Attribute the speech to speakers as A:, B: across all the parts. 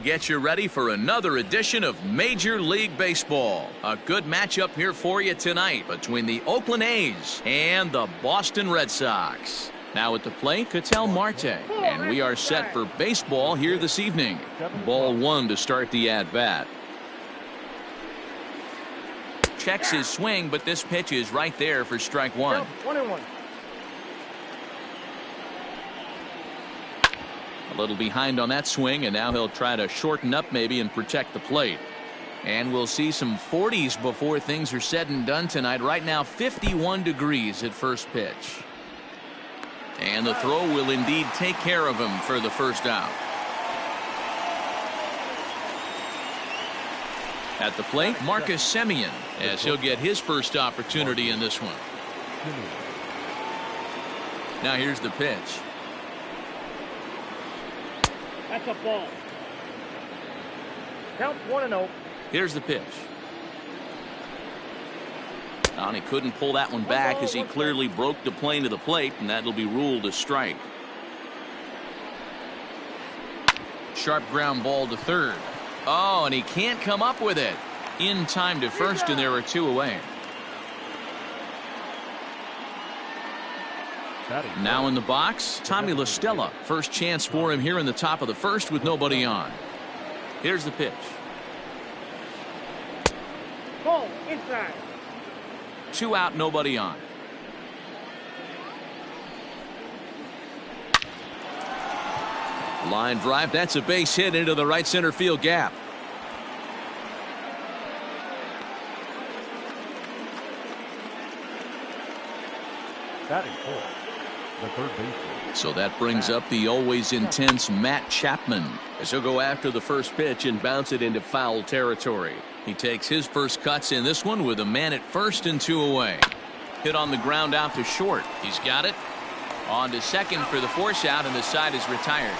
A: Get you ready for another edition of Major League Baseball. A good matchup here for you tonight between the Oakland A's and the Boston Red Sox. Now at the plate, Ketel Marte, and we are set for baseball here this evening. Ball one to start the at-bat. Checks his swing, but this pitch is right there for strike one.
B: 1-1.
A: A little behind on that swing, and now he'll try to shorten up maybe and protect the plate. And we'll see some 40s before things are said and done tonight. Right now 51 degrees at first pitch. And the throw will indeed take care of him for the first out. At the plate, Marcus Semien, as he'll get his first opportunity in this one. Now here's the pitch.
B: That's a ball. Count 1-0.
A: Here's the pitch. And he couldn't pull that one back as he clearly broke the plane to the plate, and that'll be ruled a strike. Sharp ground ball to third. Oh, and he can't come up with it. In time to first, and there are two away. Now in the box, Tommy La Stella. First chance for him here in the top of the first with nobody on. Here's the pitch.
B: Ball inside.
A: 2 out, nobody on. Line drive. That's a base hit into the right center field gap.
C: Batting fourth, the third baseman.
A: So that brings up the always intense Matt Chapman, as he'll go after the first pitch and bounce it into foul territory. He takes his first cuts in this one with a man at first and 2 away. Hit on the ground out to short. He's got it. On to second for the force out, and the side is retired.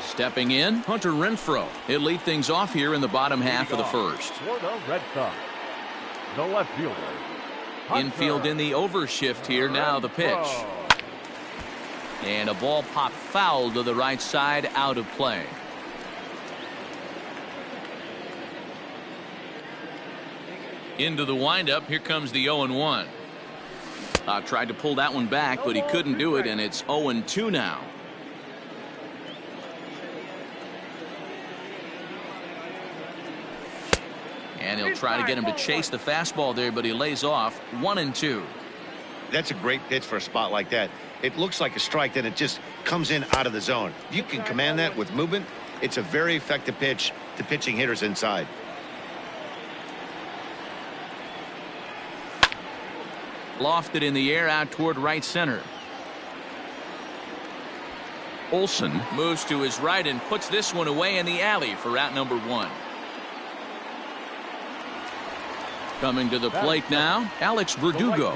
A: Stepping in, Hunter Renfroe. He'll lead things off here in the bottom half of the first.
C: For the Red Sox, the left fielder.
A: Infield in the overshift here. Now the pitch. And a ball popped foul to the right side, out of play. Into the windup. Here comes the 0-1. Tried to pull that one back, but he couldn't do it, and it's 0-2 now. And he'll try to get him to chase the fastball there, but he lays off. 1-2.
D: That's a great pitch for a spot like that. It looks like a strike, then it just comes in out of the zone. If you can command that with movement, it's a very effective pitch to pitching hitters inside.
A: Lofted in the air out toward right center. Olsen moves to his right and puts this one away in the alley for out number 1. Coming to the plate now, Alex Verdugo.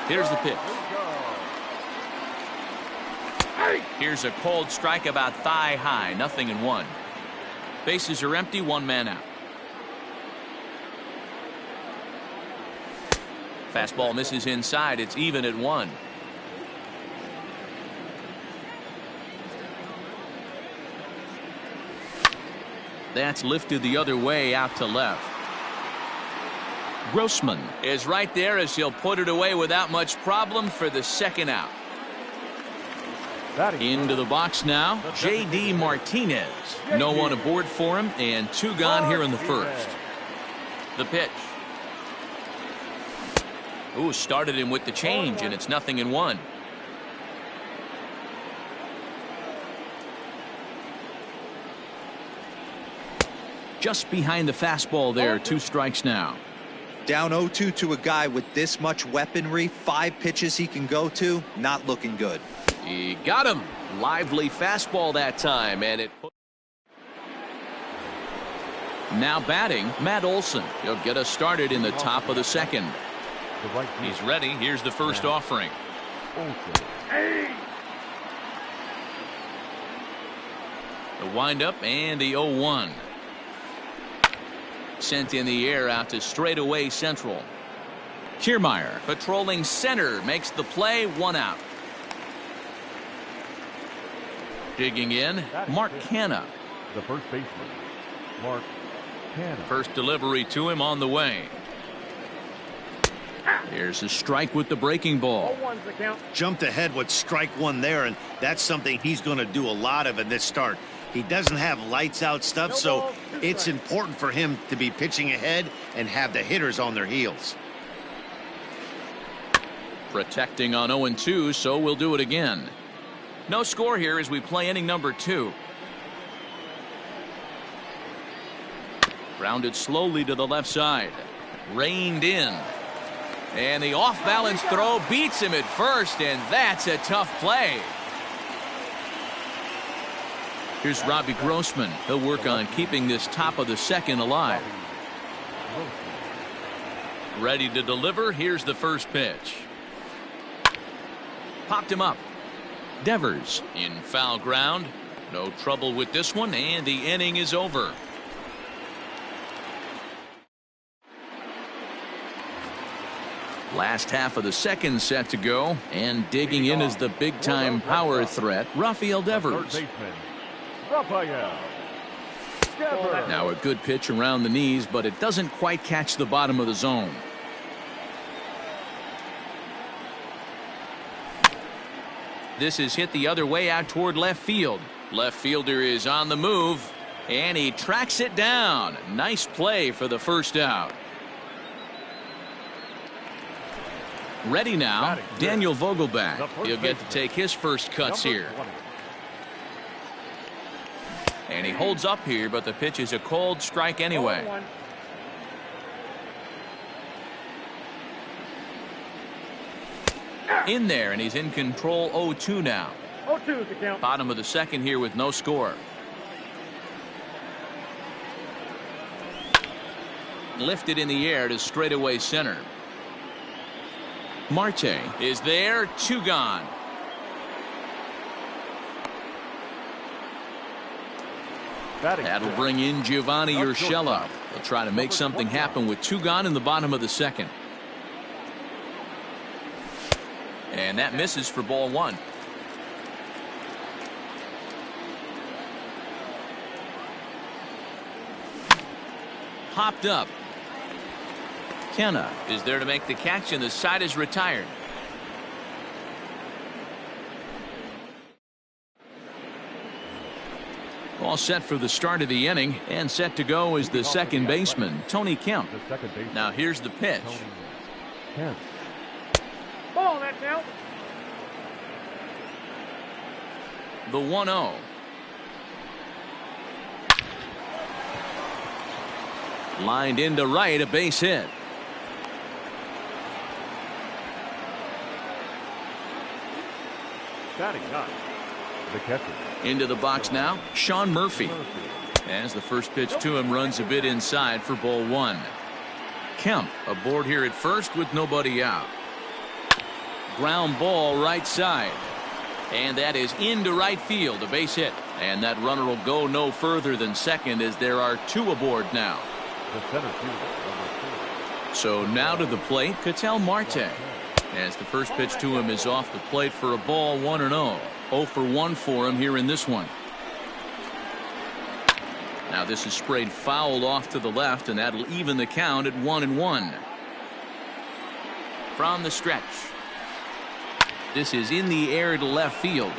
A: Here's the pitch. Here's a cold strike about thigh high. 0-1. Bases are empty. 1 man out. Fastball misses inside. It's even at 1. That's lifted the other way out to left. Grossman is right there as he'll put it away without much problem for the second out. Into the box now, J.D. Martinez. No one aboard for him, and 2 gone here in the first. The pitch. Ooh, started him with the change, and it's 0-1. Just behind the fastball there. 2 strikes now.
E: Down 0-2 to a guy with this much weaponry. 5 pitches he can go to. Not looking good.
A: He got him. Lively fastball that time, and it. Now batting, Matt Olson. He'll get us started in the top of the second. He's ready. Here's the first offering. The windup and the 0-1. Sent in the air out to straightaway central. Kiermaier patrolling center makes the play. 1 out. Digging in, Mark Canha.
C: The first baseman, Mark Canha.
A: First delivery to him on the way. Here's a strike with the breaking ball.
B: 0-1's the count.
D: Jumped ahead with strike one there, and that's something he's going to do a lot of in this start. He doesn't have lights out stuff, so it's important for him to be pitching ahead and have the hitters on their heels.
A: Protecting on 0-2, so we'll do it again. No score here as we play inning number 2. Grounded slowly to the left side. Reined in. And the off-balance throw beats him at first, and that's a tough play. Here's Robbie Grossman. He'll work on keeping this top of the second alive. Ready to deliver. Here's the first pitch. Popped him up. Devers in foul ground. No trouble with this one, and the inning is over. Last half of the second set to go, and digging in is the big-time power threat, Rafael Devers. Now a good pitch around the knees, but it doesn't quite catch the bottom of the zone. This is hit the other way out toward left field. Left fielder is on the move, and he tracks it down. Nice play for the first out. Ready now, Daniel Vogelbach. He'll get to take his first cuts here. And he holds up here, but the pitch is a cold strike anyway.
B: 0-1.
A: In there, and he's in control. 0-2 now.
B: 0-2's the count.
A: Bottom of the second here with no score. Lifted in the air to straightaway center. Marte is there. 2 gone. That'll bring in Giovanni Urshela. They'll try to make something happen with 2 gone in the bottom of the second. And that misses for ball 1. Popped up. Canha is there to make the catch, and the side is retired. All set for the start of the inning, and set to go is the second baseman, Tony Kemp. Now here's the pitch.
B: Ball, that's out.
A: The 1-0. Lined into right, a base hit.
C: Batting nine, the catcher.
A: Into the box now, Sean Murphy. As the first pitch to him runs a bit inside for ball 1. Kemp aboard here at first with nobody out. Ground ball right side. And that is into right field, a base hit. And that runner will go no further than second as there are 2 aboard now.
C: The center fielder, number 4.
A: So now to the plate, Ketel Marte. As the first pitch to him is off the plate for a ball, 1-0. 0 for 1 for him here in this one. Now this is sprayed foul off to the left, and that'll even the count at 1-1. From the stretch. This is in the air to left field.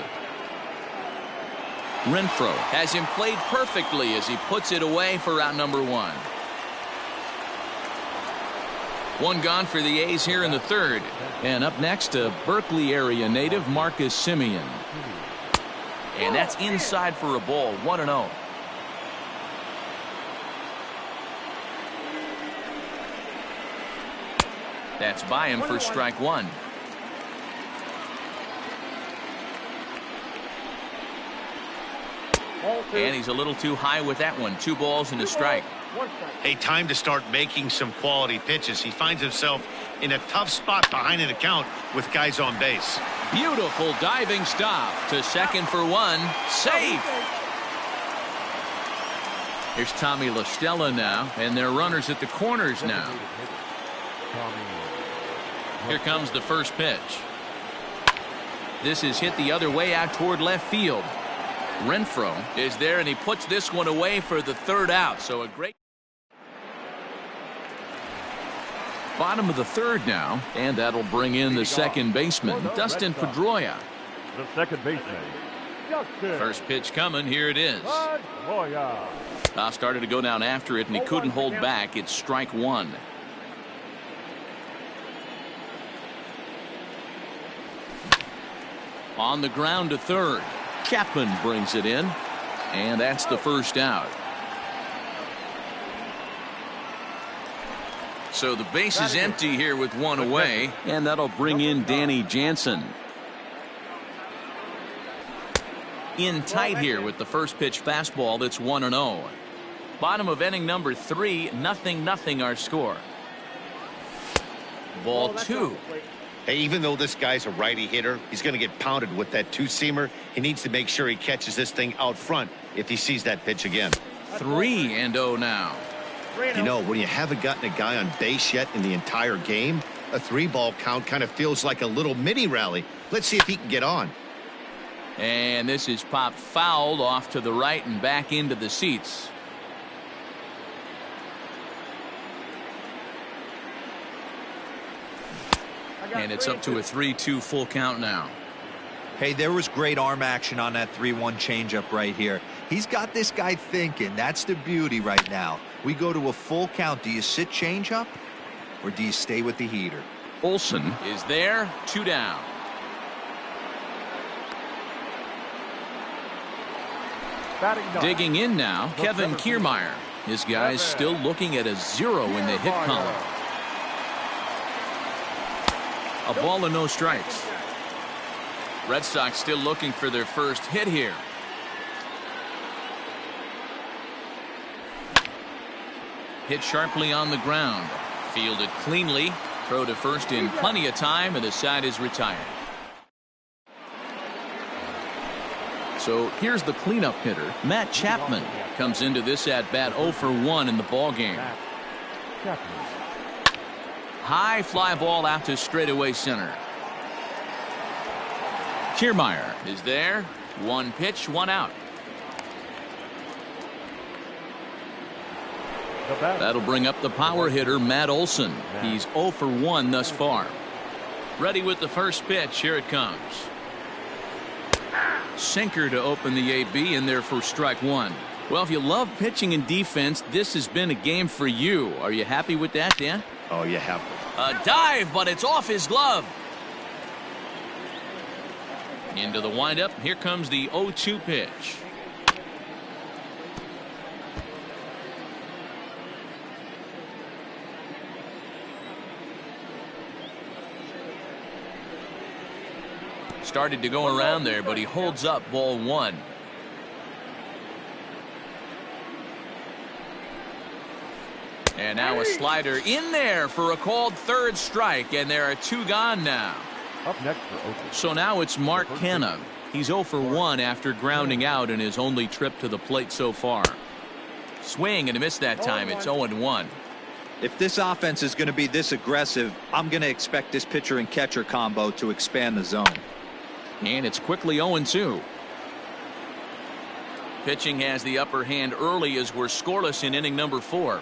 A: Renfroe has him played perfectly as he puts it away for out number 1. 1 gone for the A's here in the third. And up next, a Berkeley area native, Marcus Semien. And that's inside for a ball, 1-0. That's by him for strike 1. And he's a little too high with that one. 2 balls and a strike.
D: Hey, time to start making some quality pitches. He finds himself in a tough spot behind an account with guys on base.
A: Beautiful diving stop to second for 1. Safe. Here's Tommy La Stella now, and they're runners at the corners now. Here comes the first pitch. This is hit the other way out toward left field. Renfroe is there, and he puts this one away for the third out. So a great bottom of the third now, and that'll bring in the second baseman, Dustin Pedroia.
C: The second baseman, Dustin.
A: First pitch coming. Here it is.
C: Pedroia.
A: Started to go down after it, and he couldn't hold back. It's strike one. On the ground to third. Chapman brings it in, and that's the first out. So the base is empty here with one away, and that'll bring in Danny Jansen. In tight here with the first pitch fastball. That's 1-0. Bottom of inning number 3, 0-0 our score. Ball 2.
D: Hey, even though this guy's a righty hitter, he's going to get pounded with that two-seamer. He needs to make sure he catches this thing out front if he sees that pitch again.
A: 3-0 now.
D: You know, when you haven't gotten a guy on base yet in the entire game, a 3-ball count kind of feels like a little mini rally. Let's see if he can get on.
A: And this is popped fouled off to the right and back into the seats. And it's up to a 3-2 full count now.
E: Hey, there was great arm action on that 3-1 changeup right here. He's got this guy thinking. That's the beauty right now. We go to a full count. Do you sit changeup or do you stay with the heater?
A: Olsen is there. 2 down. Digging in now, Kevin Kiermaier. His guy's still looking at a 0 in the hit column. A ball and no strikes. Red Sox still looking for their first hit here. Hit sharply on the ground. Fielded cleanly. Throw to first in plenty of time, and the side is retired. So here's the cleanup hitter. Matt Chapman comes into this at bat 0 for 1 in the ball game. High fly ball out to straightaway center. Kiermaier is there. 1 pitch, 1 out. That'll bring up the power hitter, Matt Olson. He's 0 for 1 thus far. Ready with the first pitch. Here it comes. Sinker to open the AB, in there for strike 1. Well, if you love pitching and defense, this has been a game for you. Are you happy with that, Dan?
D: Oh, you have to.
A: A dive, but it's off his glove. Into the windup. Here comes the 0-2 pitch. Started to go around there, but he holds up. Ball 1. And now a slider in there for a called third strike, and there are 2 gone now.
C: Up next for Oakland.
A: So now it's Mark Canha. He's 0 for 1 after grounding out in his only trip to the plate so far. Swing and a miss that time. It's 0-1.
E: If this offense is going to be this aggressive, I'm going to expect this pitcher and catcher combo to expand the zone.
A: And it's quickly 0-2. Pitching has the upper hand early as we're scoreless in inning number 4.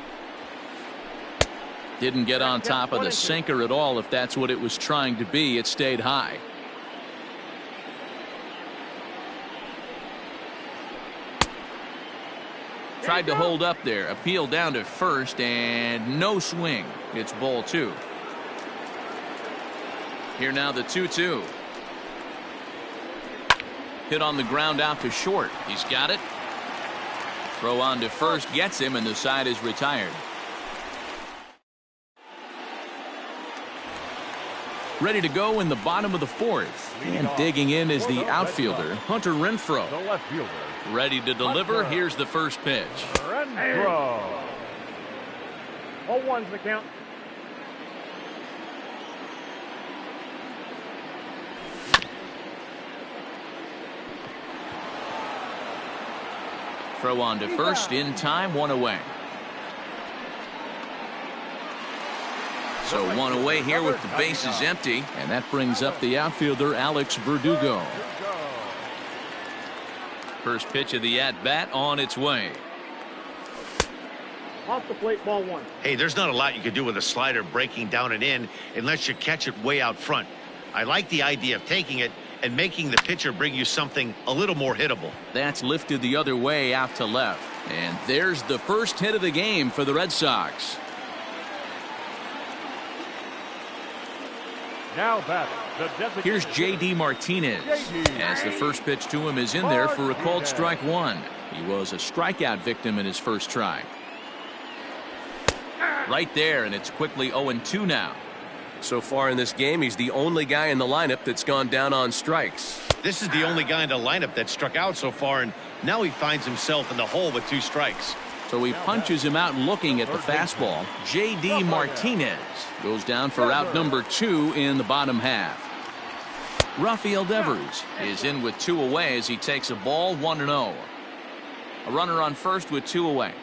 A: Didn't get on top of the sinker at all. If that's what it was trying to be, it stayed high. Tried to hold up there. Appeal down to first, and no swing. It's ball 2. Here now the 2-2. Hit on the ground out to short. He's got it. Throw on to first gets him, and the side is retired. Ready to go in the bottom of the 4th. And digging in is the outfielder, Hunter Renfroe.
C: The left fielder.
A: Ready to deliver. Here's the first pitch.
C: Renfroe.
B: 0-1's the count.
A: Throw on to first in time. 1 away. So 1 away here with the bases empty, and that brings up the outfielder Alex Verdugo. First pitch of the at-bat on its way.
B: Off the plate, ball one.
D: Hey, there's not a lot you can do with a slider breaking down and in unless you catch it way out front. I like the idea of taking it and making the pitcher bring you something a little more hittable.
A: That's lifted the other way out to left. And there's the first hit of the game for the Red Sox.
C: Now batting, the designated
A: Here's J.D. Martinez, as the first pitch to him is in there for a called strike one. He was a strikeout victim in his first try. Right there, and it's quickly 0-2 now.
F: So far in this game, he's the only guy in the lineup that's gone down on strikes.
D: This is the only guy in the lineup that struck out so far, and now he finds himself in the hole with 2 strikes.
A: So he punches him out looking at the fastball. J.D. Martinez goes down for out number 2 in the bottom half. Rafael Devers is in with 2 away as he takes a ball 1-0. A runner on first with 2 away.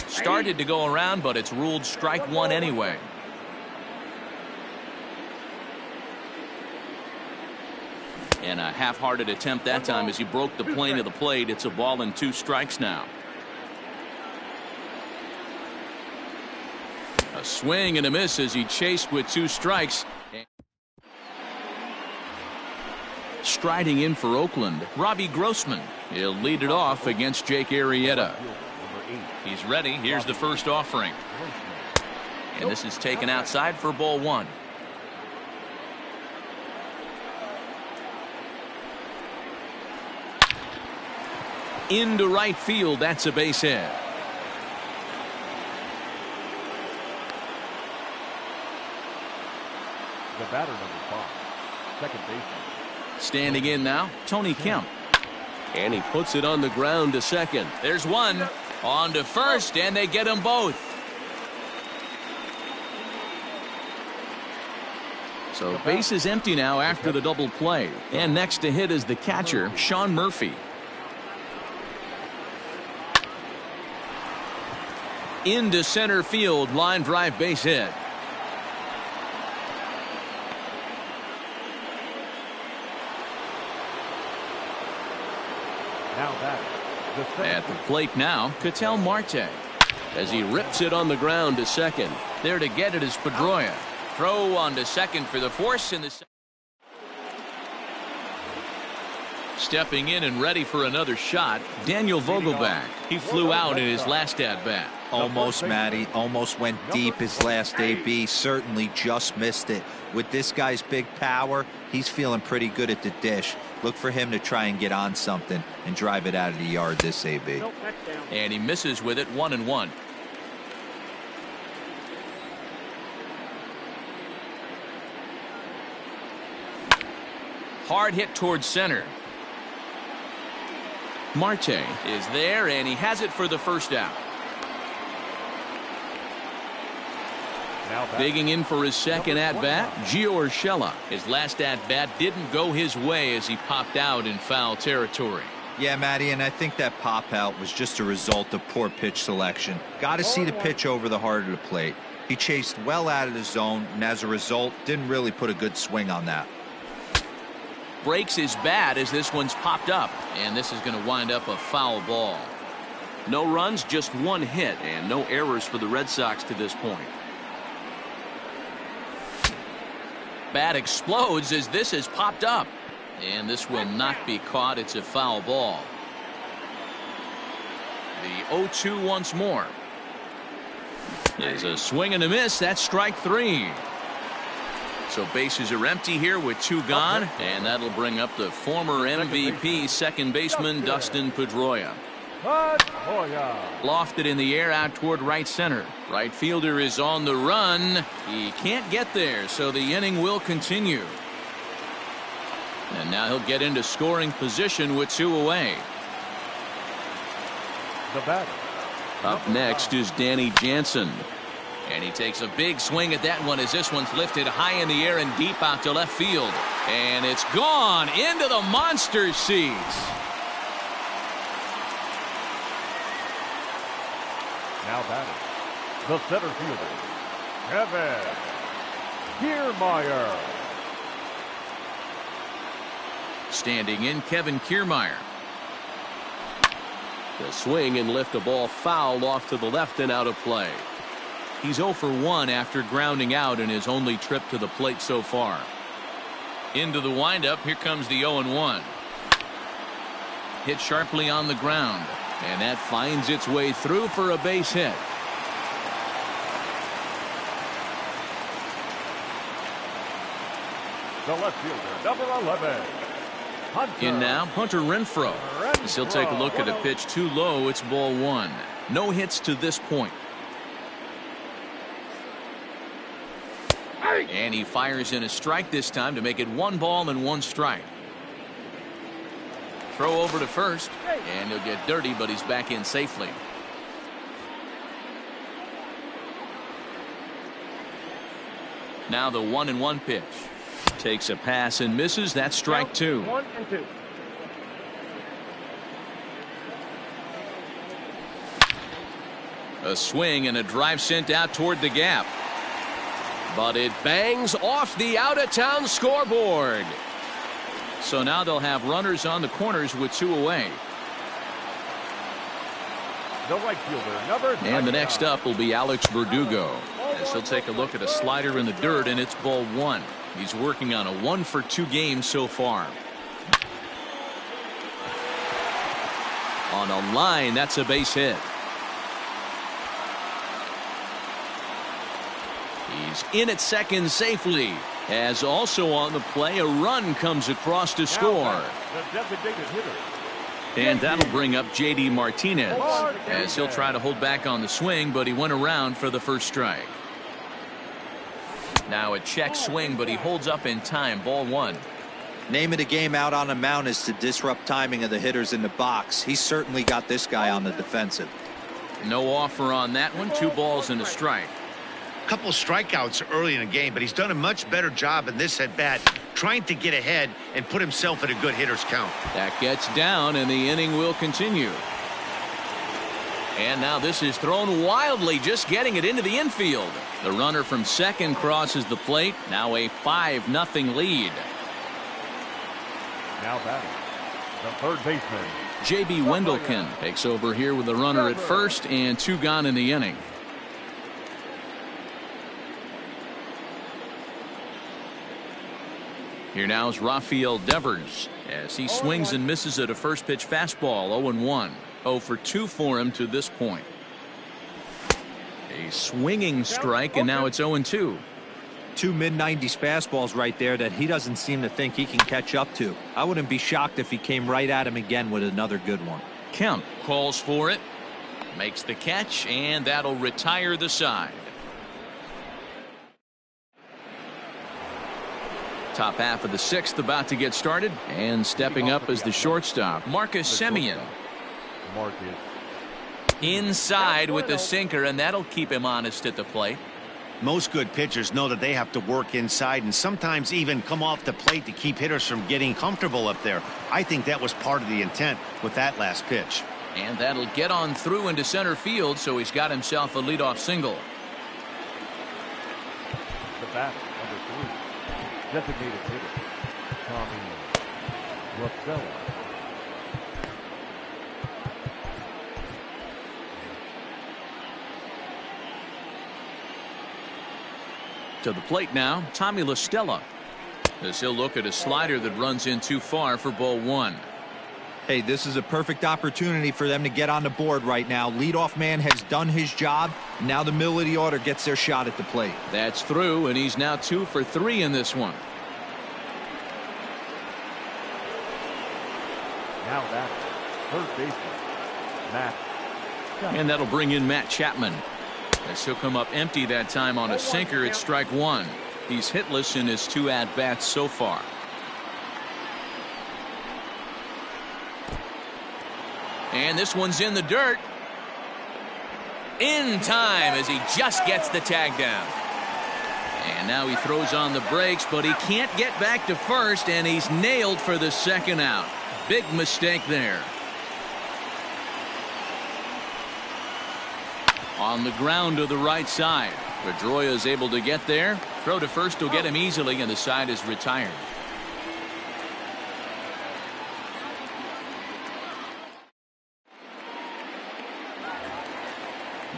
A: Started to go around, but it's ruled strike one anyway. And a half-hearted attempt that time as he broke the plane of the plate. It's a ball and 2 strikes now. A swing and a miss as he chased with 2 strikes. Striding in for Oakland, Robbie Grossman. He'll lead it off against Jake Arrieta. He's ready. Here's the first offering. And this is taken outside for ball 1. Into right field. That's a base hit.
C: The batter, number 5, second baseman.
A: Standing in now, Tony Kemp. And he puts it on the ground to second. There's one. On to first, and they get them both. So base is empty now after the double play. And next to hit is the catcher, Sean Murphy. Into center field, line drive base hit.
C: Now batting,
A: At the plate now, Ketel Marte as he rips it on the ground to second. There to get it is Pedroia. Throw on to second for the force in the second. Stepping in and ready for another shot, Daniel Vogelback. He flew out in his last at-bat.
E: Almost, Matty. Almost went deep his last AB. Certainly just missed it. With this guy's big power, he's feeling pretty good at the dish. Look for him to try and get on something and drive it out of the yard this AB.
A: And he misses with it, 1-1. Hard hit towards center. Marte is there, and he has it for the first out. Digging in for his second at-bat, Gio Urshela. His last at-bat didn't go his way as he popped out in foul territory.
E: Yeah, Matty, and I think that pop-out was just a result of poor pitch selection. Got to see the pitch over the heart of the plate. He chased well out of the zone, and as a result, didn't really put a good swing on that.
A: Breaks his bat as this one's popped up, and this is going to wind up a foul ball. No runs, just 1 hit, and no errors for the Red Sox to this point. Bat explodes as this is popped up, and this will not be caught. It's a foul ball. The 0-2 once more. Is a swing and a miss. That's strike 3. So bases are empty here with 2 gone, and that'll bring up the former MVP second baseman Dustin Pedroia. Lofted in the air out toward right center. Right fielder is on the run. He can't get there, so the inning will continue. And now he'll get into scoring position with 2 away.
C: The batter.
A: Up next is Danny Jansen. And he takes a big swing at that one as this one's lifted high in the air and deep out to left field. And it's gone into the monster seats.
C: Now batting, the center fielder, Kevin Kiermaier.
A: Standing in, Kevin Kiermaier. The swing and lift a ball foul off to the left and out of play. He's 0 for 1 after grounding out in his only trip to the plate so far. Into the windup. Here comes the 0-1. Hit sharply on the ground, and that finds its way through for a base hit.
C: The left fielder, number 11. Hunter.
A: In now, Hunter Renfroe. As he'll take a look at a pitch too low. It's ball 1. No hits to this point. And he fires in a strike this time to make it 1 ball and 1 strike. Throw over to first, and he'll get dirty, but he's back in safely. Now the 1-1 pitch. Takes a pass and misses. That's strike 2.
B: 1-2.
A: A swing and a drive sent out toward the gap. But it bangs off the out-of-town scoreboard. So now they'll have runners on the corners with 2 away.
C: The right fielder, number 9.
A: And the next up will be Alex Verdugo. As he'll take a look at a slider in the dirt, and it's ball 1. He's working on a 1 for 2 game so far. On a line, that's a base hit. He's in at second safely. As also on the play, a run comes across to score.
C: The designated hitter.
A: And that'll bring up J.D. Martinez, as he'll try to hold back on the swing, but he went around for the first strike. Now a check swing, but he holds up in time. Ball 1.
E: Name of the game out on the mound is to disrupt timing of the hitters in the box. He's certainly got this guy on the defensive.
A: No offer on that one. 2 balls and a strike.
D: Couple strikeouts early in the game, but he's done a much better job in this at bat, trying to get ahead and put himself at a good hitter's count.
A: That gets down, and the inning will continue. And now this is thrown wildly, just getting it into the infield. The runner from second crosses the plate. Now a 5-0 lead.
C: Now batting, the third baseman.
A: J.B. Wendelken takes over here with the runner at first and 2 gone in the inning. Here now is Rafael Devers as he swings and misses at a first pitch fastball. 0-1. 0 for 2 for him to this point. A swinging strike, and now it's 0-2.
E: 2 mid-90s fastballs right there that he doesn't seem to think he can catch up to. I wouldn't be shocked if he came right at him again with another good one.
A: Kemp calls for it, makes the catch, and that'll retire the side. Top half of the 6th about to get started, and stepping up as the shortstop, Marcus Semien.
C: Marcus.
A: Inside with the sinker, and that'll keep him honest at the plate.
D: Most good pitchers know that they have to work inside and sometimes even come off the plate to keep hitters from getting comfortable up there. I think that was part of the intent with that last pitch.
A: And that'll get on through into center field, so he's got himself a leadoff single.
C: The bat, number 3. Designated hitter, Tommy Russell.
A: To the plate now, Tommy La Stella, as he'll look at a slider that runs in too far for ball 1.
E: Hey, this is a perfect opportunity for them to get on the board right now. Leadoff man has done his job. Now the middle of the order gets their shot at the plate. That's
A: Through, and he's now 2 for 3 in this one.
C: Now that third baseman, Matt.
A: And that'll bring in Matt Chapman, as he'll come up empty that time on a sinker at strike 1. He's hitless in his 2 at-bats so far. And this one's in the dirt. In time, as he just gets the tag down. And now he throws on the brakes, but he can't get back to first, and he's nailed for the second out. Big mistake there. On the ground to the right side. Pedroia is able to get there. Throw to first will get him easily, and the side is retired.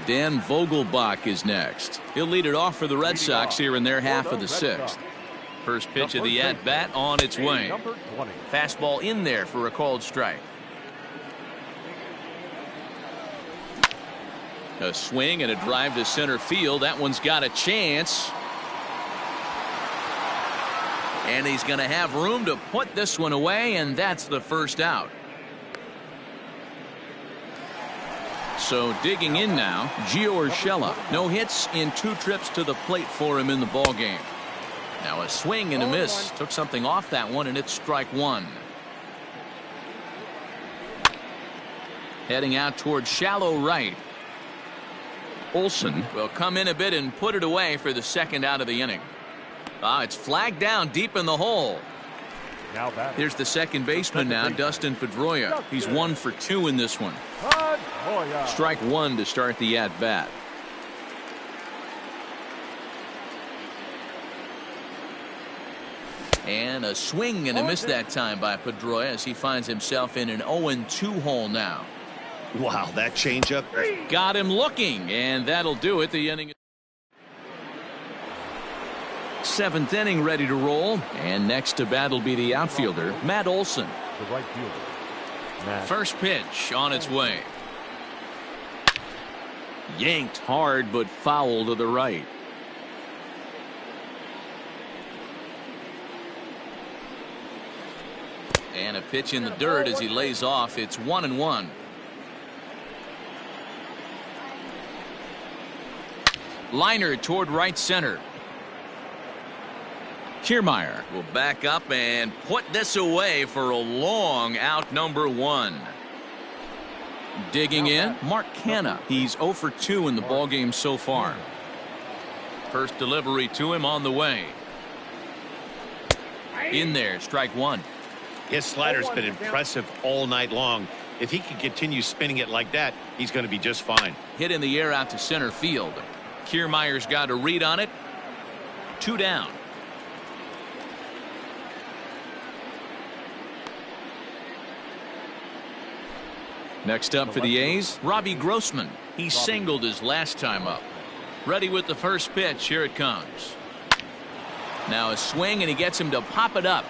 A: Dan Vogelbach is next. He'll lead it off for the Red Sox here in their half of the sixth. First pitch of the at-bat on its way. Fastball in there for a called strike. A swing and a drive to center field. That one's got a chance. And he's going to have room to put this one away, and that's the first out. So digging in now, Gio Urshela. No hits in 2 trips to the plate for him in the ballgame. Now a swing and a miss. Took something off that one, and it's strike 1. Heading out towards shallow right. Olsen will come in a bit and put it away for the second out of the inning. It's flagged down deep in the hole. Here's the second baseman now, Dustin Pedroia. He's 1 for 2 in this one. Strike 1 to start the at-bat. And a swing and a miss that time by Pedroia as he finds himself in an 0-2 hole now.
D: Wow, that changeup
A: got him looking, and that'll do it. The inning. 7th inning ready to roll, and next to bat will be the outfielder, Matt Olson.
C: The right fielder.
A: First pitch on its way. Yanked hard, but foul to the right. And a pitch in the dirt as he lays off. It's 1-1. Liner toward right center. Kiermaier will back up and put this away for a long out, number 1. Digging in, Mark Canha. He's 0 for 2 in the ballgame so far. First delivery to him on the way. In there, strike 1.
D: His slider's been impressive all night long. If he can continue spinning it like that, he's going to be just fine.
A: Hit in the air out to center field. Kiermaier's got a read on it. 2 down. Next up for the A's, Robbie Grossman. He singled his last time up. Ready with the first pitch. Here it comes. Now a swing, and he gets him to pop it up.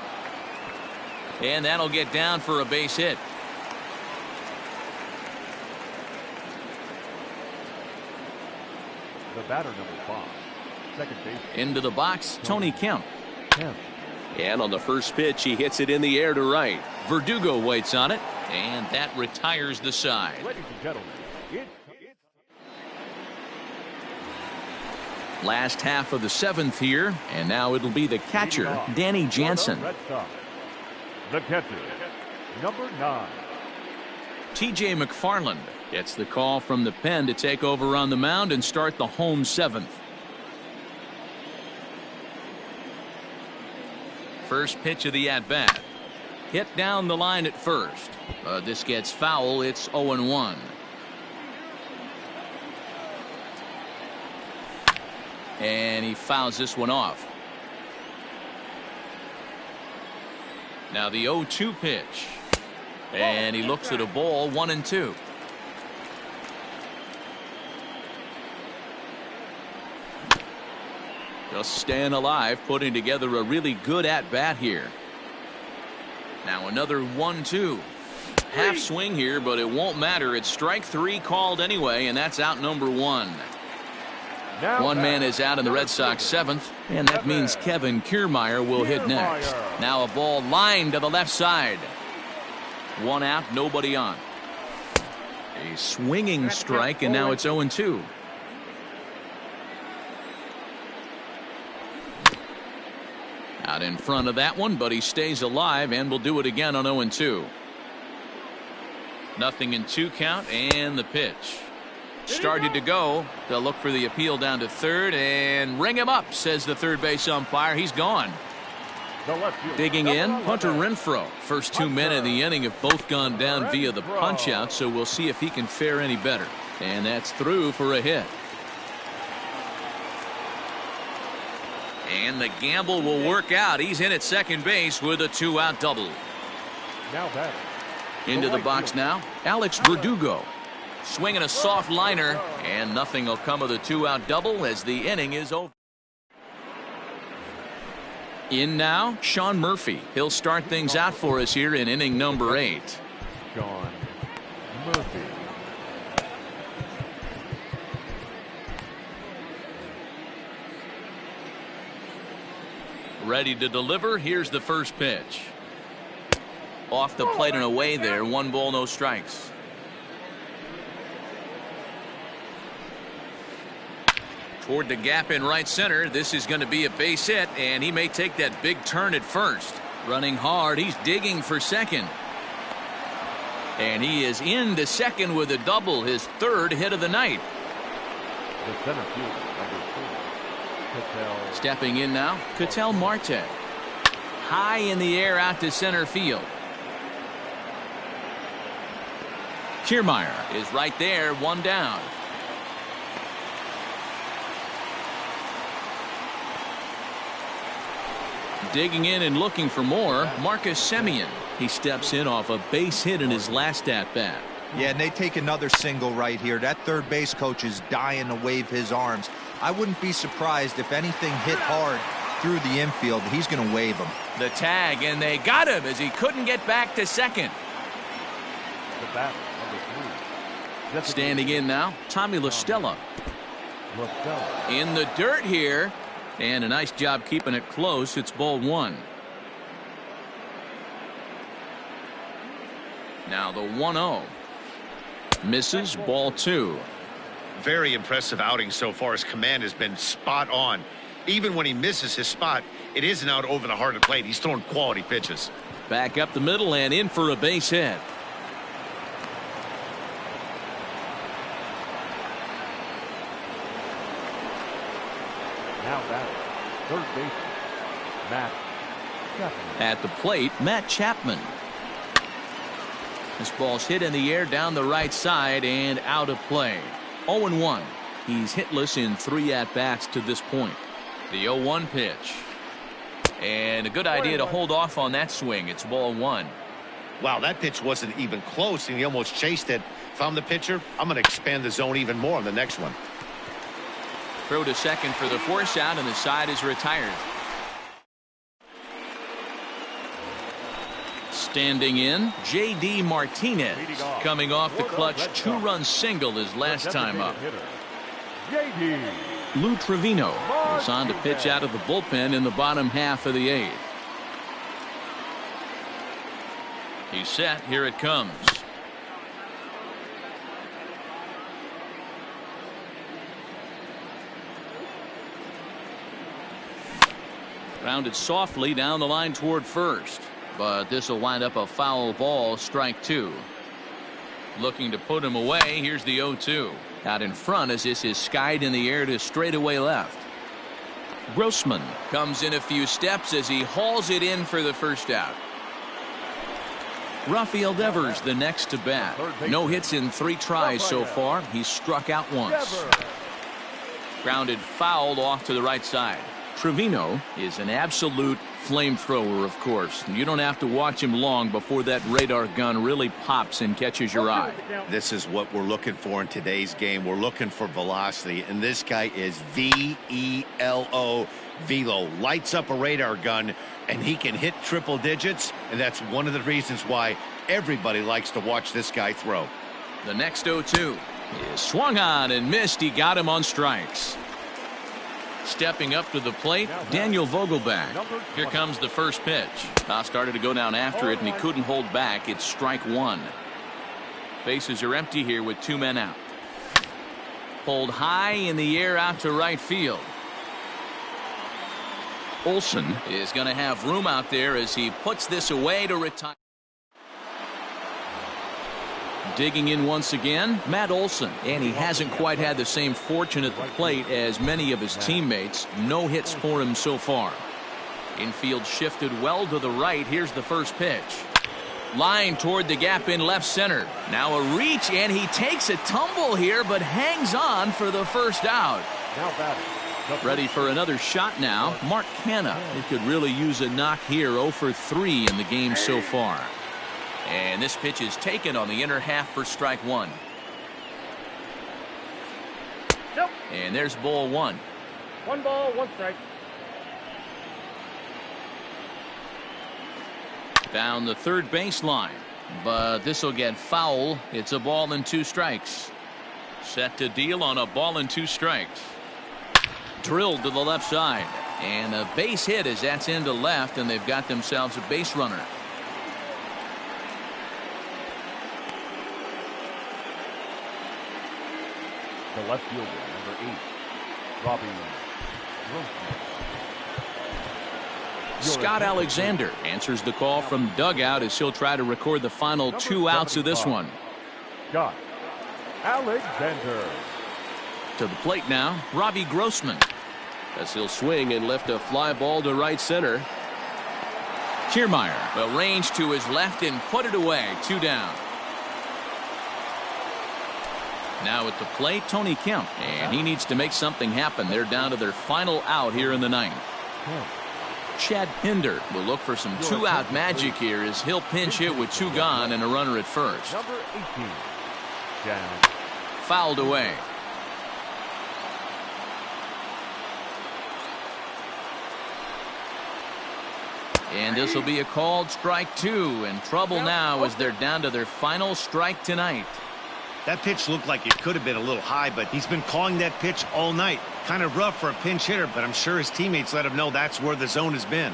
A: And that'll get down for a base hit.
C: The batter, number 5. Second base.
A: Into the box, Tony Kemp. And on the first pitch, he hits it in the air to right. Verdugo waits on it, and that retires the side.
C: Ladies and gentlemen,
A: Last half of the 7th here, and now it'll be the catcher, Danny Jansen.
C: the catcher, number 9.
A: T.J. McFarland gets the call from the pen to take over on the mound and start the home 7th. First pitch of the at-bat. Hit down the line at first. This gets foul. It's 0-1. And he fouls this one off. Now the 0-2 pitch. And he looks at a ball, 1-2. Just staying alive, putting together a really good at-bat here. Now another 1-2. Half swing here, but it won't matter. It's strike 3 called anyway, and that's out number 1. One man is out in the Red Sox 7th, and that means Kevin Kiermaier will hit next. Now a ball lined to the left side. 1 out, nobody on. A swinging strike, and now it's 0-2. Out in front of that one, but he stays alive and will do it again on 0-2. Nothing in 2 count, and the pitch. Started to go. They'll look for the appeal down to third and ring him up, says the third base umpire. He's gone. Digging in, Hunter Renfroe. First 2 men of the inning have both gone down via the punch out, so we'll see if he can fare any better. And that's through for a hit. And the gamble will work out. He's in at second base with a 2-out double.
C: Now batter.
A: Into the box now, Alex Verdugo. Swinging a soft liner, and nothing will come of the 2-out double as the inning is over. In now, Sean Murphy. He'll start things out for us here in inning number 8.
C: Sean Murphy.
A: Ready to deliver. Here's the first pitch. Off the plate and away there. 1 ball, no strikes. Toward the gap in right center. This is going to be a base hit, and he may take that big turn at first. Running hard. He's digging for second. And he is into second with a double, his 3rd hit of the night.
C: The center field, number 4. Cattell.
A: Stepping in now, Cattell Marte. High in the air out to center field. Kiermaier is right there, 1 down. Digging in and looking for more, Marcus Semien. He steps in off a base hit in his last at-bat.
E: Yeah, and they take another single right here. That third base coach is dying to wave his arms. I wouldn't be surprised if anything hit hard through the infield. He's going to wave them.
A: The tag, and they got him as he couldn't get back to second.
C: The batter, number 3.
A: Standing in now, Tommy La Stella.
C: LaStella.
A: In the dirt here, and a nice job keeping it close. It's ball 1. Now the 1-0. Misses, ball 2.
D: Very impressive outing so far. His command has been spot on. Even when he misses his spot, it isn't out over the heart of the plate. He's throwing quality pitches.
A: Back up the middle and in for a base hit.
C: Now batting, third baseman, Matt Chapman.
A: At the plate, Matt Chapman. This ball's hit in the air down the right side and out of play. 0-1. He's hitless in 3 at-bats to this point. The 0-1 pitch. And a good idea to hold off on that swing. It's ball 1.
D: Wow, that pitch wasn't even close, and he almost chased it. If I'm the pitcher, I'm going to expand the zone even more on the next one.
A: Throw to second for the force out, and the side is retired. Standing in, J.D. Martinez, coming off the clutch 2-run single his last time up.
C: J.D.
A: Lou Trevino is on to pitch out of the bullpen in the bottom half of the 8th. He's set. Here it comes. Grounded softly down the line toward first. But this will wind up a foul ball, strike 2. Looking to put him away. Here's the 0-2. Out in front as this is skied in the air to straightaway left. Grossman comes in a few steps as he hauls it in for the first out. Rafael Devers the next to bat. No hits in 3 tries so far. He's struck out once. Grounded fouled off to the right side. Trevino is an absolute flamethrower, of course. You don't have to watch him long before that radar gun really pops and catches your eye.
D: This is what we're looking for in today's game. We're looking for velocity, and this guy is V-E-L-O, velo. Lights up a radar gun, and he can hit triple digits, and that's one of the reasons why everybody likes to watch this guy throw.
A: The next 0-2 is swung on and missed. He got him on strikes. Stepping up to the plate, Daniel Vogelback. Here comes the first pitch. Started to go down after it, and he couldn't hold back. It's strike 1. Bases are empty here with 2 men out. Pulled high in the air out to right field. Olsen is going to have room out there as he puts this away to retire. Digging in once again, Matt Olson, and he hasn't quite had the same fortune at the plate as many of his teammates. No hits for him so far. Infield shifted well to the right. Here's the first pitch. Line toward the gap in left center. Now a reach, and he takes a tumble here, but hangs on for the first out. Ready for another shot now, Mark Canha. He could really use a knock here. 0 for 3 in the game so far. And this pitch is taken on the inner half for strike 1. And there's ball one.
B: 1 ball, 1 strike.
A: Down the third baseline, but this will get foul. It's a ball and 2 strikes. Set to deal on a ball and 2 strikes. Drilled to the left side, and a base hit as that's into left, and they've got themselves a base runner.
C: The left fielder, number 8, Robbie Grossman.
A: Scott Alexander answers the call from dugout as he'll try to record the final 2 outs of this one.
C: Scott Alexander.
A: To the plate now, Robbie Grossman.
F: As he'll swing and lift a fly ball to right center.
A: Kiermaier will range to his left and put it away. 2 down. Now at the plate, Tony Kemp, and he needs to make something happen. They're down to their final out here in the 9th. Chad Pinder will look for some 2-out magic here as he'll pinch hit with 2 gone and a runner at first.
C: Number 18, Chad.
A: Fouled away. And this will be a called strike 2, and trouble now as they're down to their final strike tonight.
D: That pitch looked like it could have been a little high, but he's been calling that pitch all night. Kind of rough for a pinch hitter, but I'm sure his teammates let him know that's where the zone has been.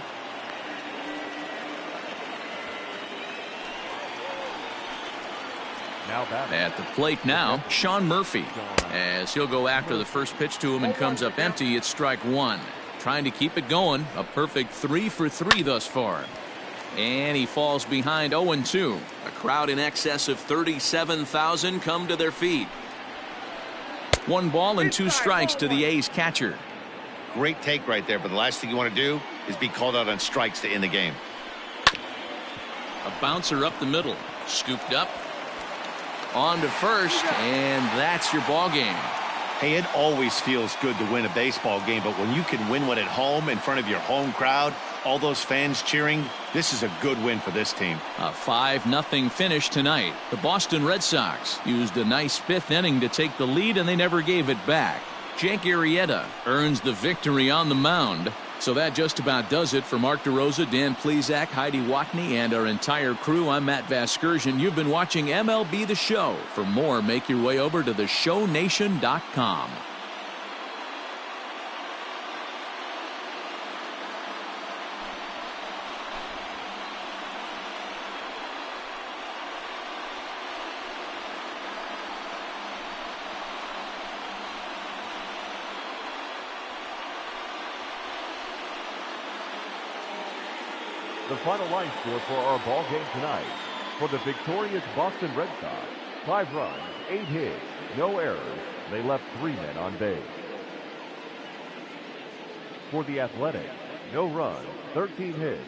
A: At the plate now, Sean Murphy, as he'll go after the first pitch to him and comes up empty. It's strike 1. Trying to keep it going. A perfect 3 for 3 thus far. And he falls behind 0-2. A crowd in excess of 37,000 come to their feet. 1 ball and 2 strikes to the A's catcher.
D: Great take right there, but the last thing you want to do is be called out on strikes to end the game.
A: A bouncer up the middle. Scooped up. On to first, and that's your ball game.
D: Hey, it always feels good to win a baseball game, but when you can win one at home in front of your home crowd, all those fans cheering, this is a good win for this team.
A: A 5-0 finish tonight. The Boston Red Sox used a nice 5th inning to take the lead, and they never gave it back. Jake Arrieta earns the victory on the mound. So that just about does it for Mark DeRosa, Dan Plesac, Heidi Watney, and our entire crew. I'm Matt Vasgersian. You've been watching MLB The Show. For more, make your way over to theshownation.com.
C: The final line score for our ball game tonight. For the victorious Boston Red Sox, 5 runs, 8 hits, no errors. They left 3 men on base. For the Athletics, no runs, 13 hits,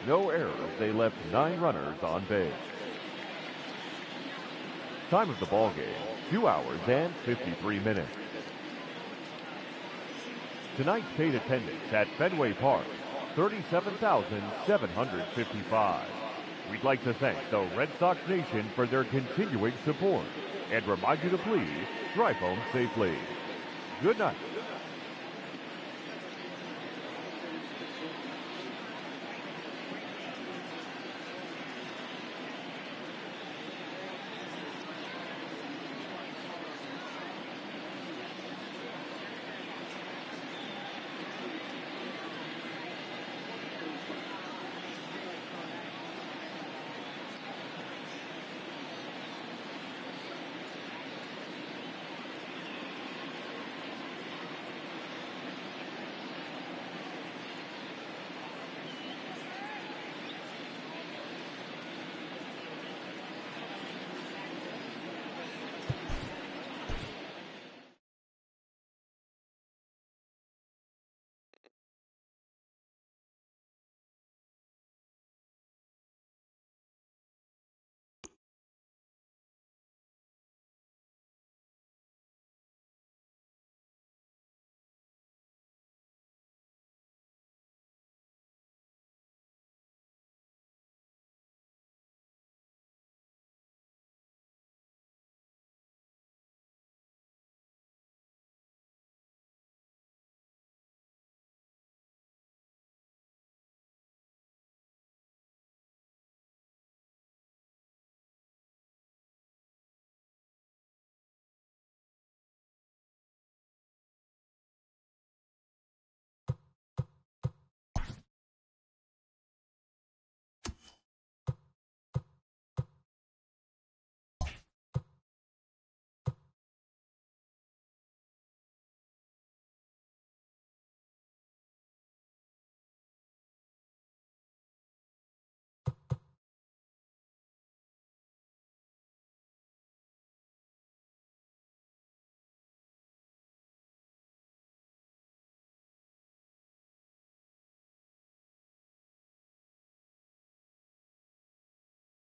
C: no errors. They left 9 runners on base. Time of the ball game, 2 hours and 53 minutes. Tonight's paid attendance at Fenway Park, 37,755. We'd like to thank the Red Sox Nation for their continuing support and remind you to please drive home safely. Good night.